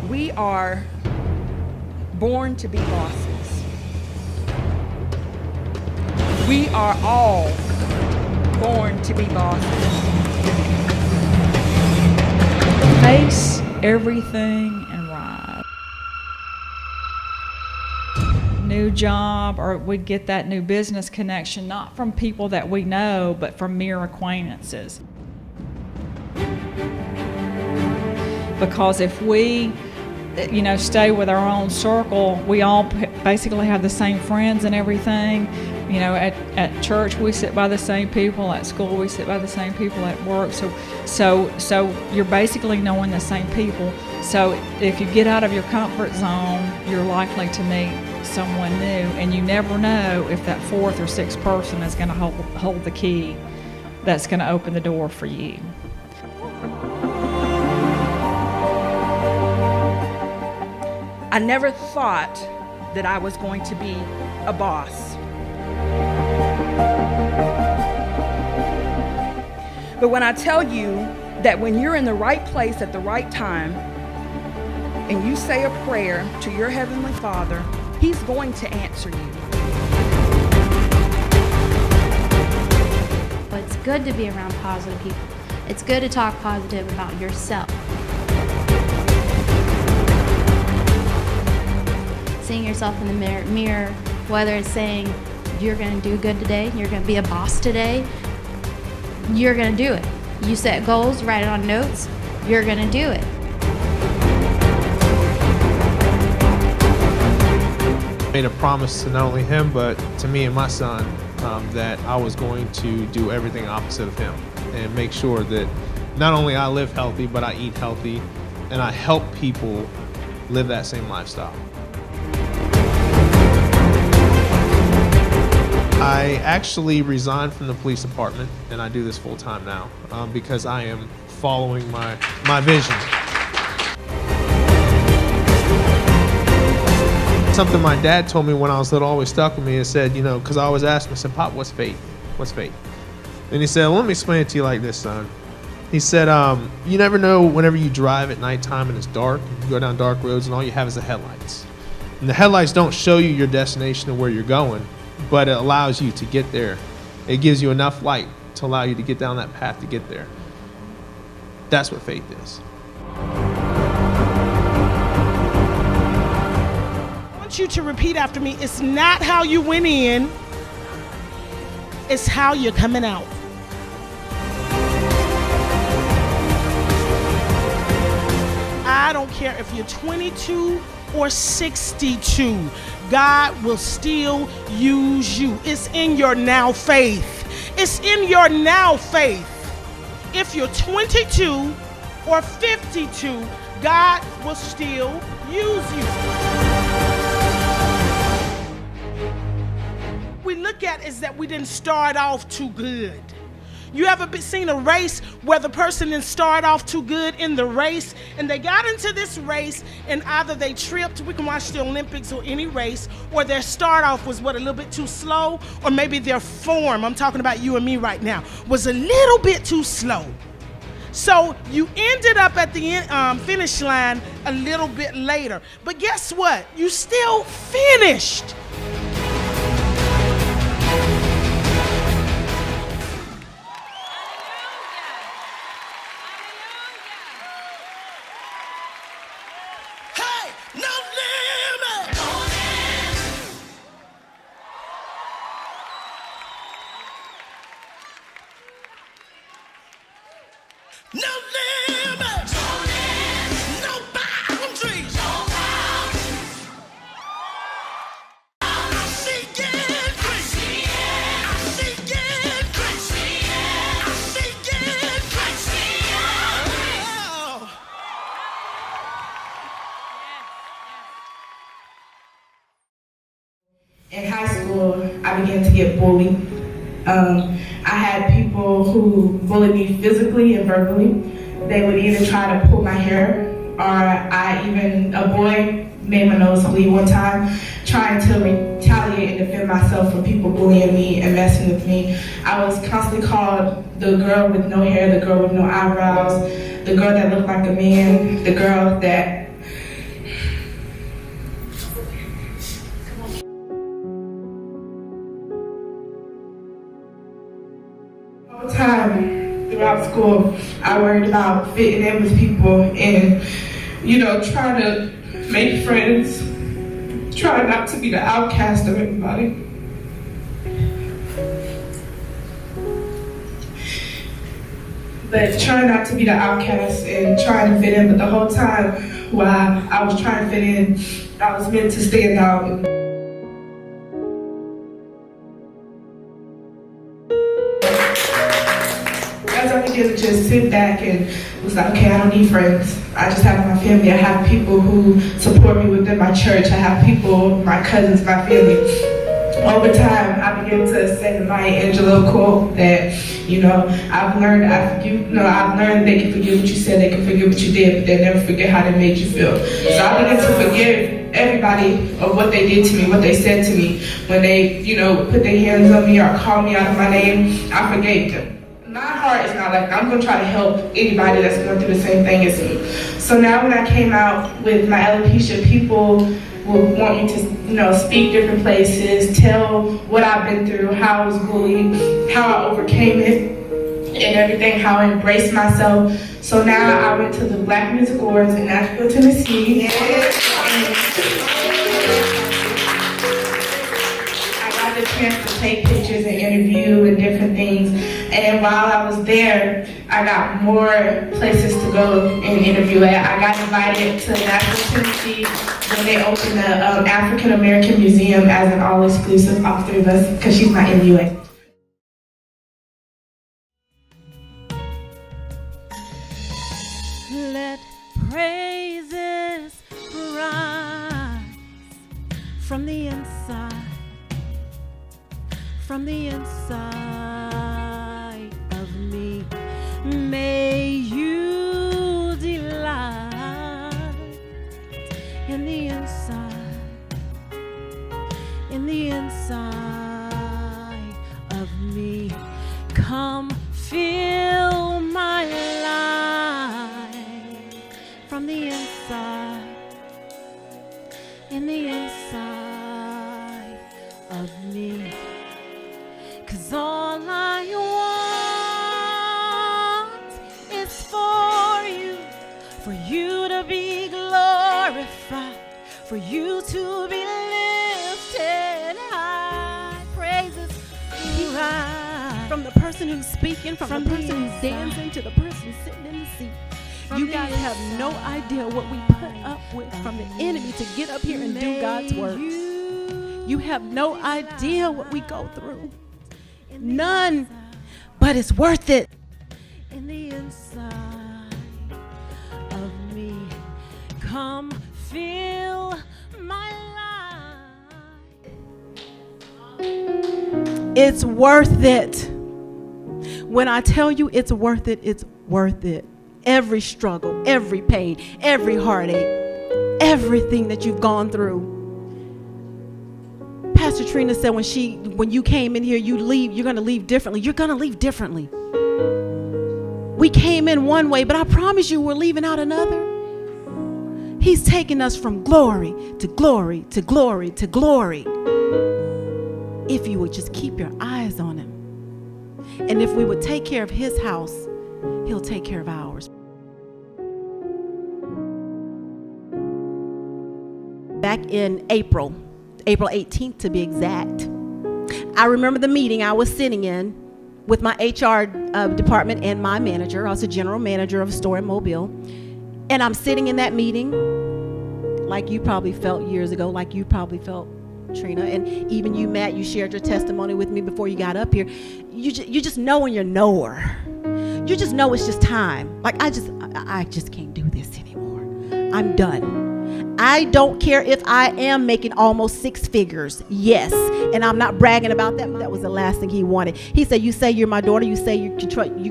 We are born to be bosses. We are all born to be bosses. Face everything and ride. New job, or we'd get that new business connection, not from people that we know, but from mere acquaintances. Because if we, stay with our own circle, we all basically have the same friends and everything. At church we sit by the same people, at school we sit by the same people, at work. So you're basically knowing the same people. So if you get out of your comfort zone, you're likely to meet someone new, and you never know if that fourth or sixth person is going to hold the key that's going to open the door for you. I never thought that I was going to be a boss. But when I tell you that when you're in the right place at the right time and you say a prayer to your Heavenly Father, He's going to answer you. It's good to be around positive people. It's good to talk positive about yourself. Seeing yourself in the mirror, whether it's saying you're going to do good today, you're going to be a boss today, you're going to do it. You set goals, write it on notes, you're going to do it. Made a promise to not only him, but to me and my son, that I was going to do everything opposite of him and make sure that not only I live healthy, but I eat healthy and I help people live that same lifestyle. I actually resigned from the police department, and I do this full time now because I am following my vision. Something my dad told me when I was little always stuck with me. It said, because I always asked him, I said, "Pop, what's fate? What's fate?" And he said, "Well, let me explain it to you like this, son." He said, you never know whenever you drive at nighttime and it's dark, you go down dark roads and all you have is the headlights. And the headlights don't show you your destination and where you're going, but it allows you to get there. It gives you enough light to allow you to get down that path to get there. That's what faith is. I want you to repeat after me. It's not how you went in, it's how you're coming out. I don't care if you're 22 or 62, God will still use you. It's in your now faith. It's in your now faith. If you're 22 or 52, God will still use you. We look at is that we didn't start off too good. You ever seen a race where the person didn't start off too good in the race and they got into this race and either they tripped, we can watch the Olympics or any race, or their start off was a little bit too slow, or maybe their form, I'm talking about you and me right now, was a little bit too slow. So you ended up at the finish line a little bit later. But guess what? You still finished. No limits, no boundaries, I seek increase, I seek increase, I seek increase. In high school, I began to get bullied. I had people who bullied me physically and verbally. They would either try to pull my hair, or a boy made my nose bleed one time, trying to retaliate and defend myself from people bullying me and messing with me. I was constantly called the girl with no hair, the girl with no eyebrows, the girl that looked like a man, the girl that throughout school, I worried about fitting in with people and, trying to make friends, trying not to be the outcast of everybody. But trying not to be the outcast and trying to fit in, but the whole time while I was trying to fit in, I was meant to stand out. As I began to just sit back and was like, okay, I don't need friends. I just have my family. I have people who support me within my church. I have people, my cousins, my family. Over time, I began to say the Maya Angelou quote that, I've learned they can forget what you said, they can forget what you did, but they never forget how they made you feel. So I began to forgive everybody of what they did to me, what they said to me. When they, put their hands on me or called me out of my name, I forgave them. My heart is not like that. I'm going to try to help anybody that's going through the same thing as me. So now when I came out with my alopecia, people would want me to, speak different places, tell what I've been through, how I was bullied, how I overcame it, and everything, how I embraced myself. So now I went to the Black Music Awards in Nashville, Tennessee. I got the chance to take pictures and interview and different things. And while I was there, I got more places to go and interview at. I got invited to Nashville, Tennessee when they opened the African American Museum as an all-exclusive, all three of us, because she's my MUA. Let praises rise from the inside, from the inside of me. May you delight in the inside of me. Come fill my life from the inside, in the inside of me. 'Cause all I want is for you to be glorified, for you to be lifted high. Praises rise. From the person who's speaking, from the person who's dancing, to the person sitting in the seat. You guys have no idea what we put up with from the enemy to get up here and do God's work. You have no idea what we go through. None, but it's worth it. In the inside of me, come fill my life. It's worth it. When I tell you it's worth it, it's worth it. Every struggle, every pain, every heartache, everything that you've gone through. Pastor Trina said when you came in here, you're going to leave differently. You're going to leave differently. We came in one way, but I promise you we're leaving out another. He's taking us from glory to glory to glory to glory. If you would just keep your eyes on him. And if we would take care of his house, he'll take care of ours. Back in April 18th to be exact, I remember the meeting I was sitting in with my HR department and my manager. I was the general manager of a store in Mobile. And I'm sitting in that meeting like you probably felt years ago, like you probably felt, Trina, and even you, Matt, you shared your testimony with me before you got up here. You just know when you're knower. You just know it's just time. Like, I just can't do this anymore. I'm done. I don't care if I am making almost 6 figures. Yes. And I'm not bragging about that. That was the last thing he wanted. He said, you say you're my daughter. You say you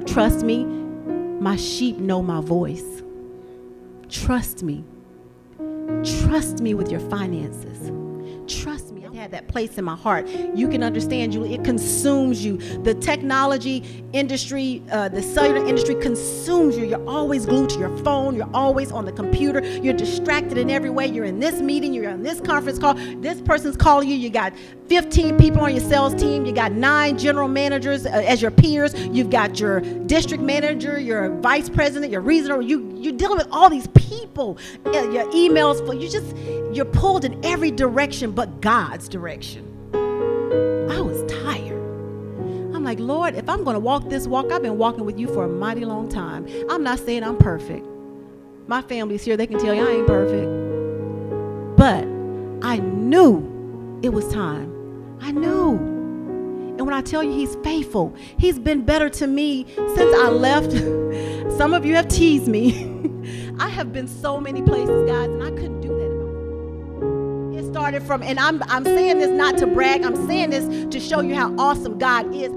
trust me. My sheep know my voice. Trust me. Trust me with your finances. trust me, I had that place in my heart. You can understand, Julie, it consumes you. The technology industry, the cellular industry consumes you. You're always glued to your phone. You're always on the computer. You're distracted in every way. You're in this meeting. You're on this conference call. This person's calling you. You got 15 people on your sales team. You got 9 general managers as your peers. You've got your district manager, your vice president, your regional. You're dealing with all these people. Your emails, you're pulled in every direction but God's direction. I was tired. I'm like, Lord, if I'm going to walk this walk, I've been walking with you for a mighty long time. I'm not saying I'm perfect. My family's here. They can tell you I ain't perfect. But I knew it was time. I knew. And when I tell you he's faithful, he's been better to me since I left. Some of you have teased me. I have been so many places, guys, and I couldn't do that. It started from, and I'm saying this not to brag. I'm saying this to show you how awesome God is.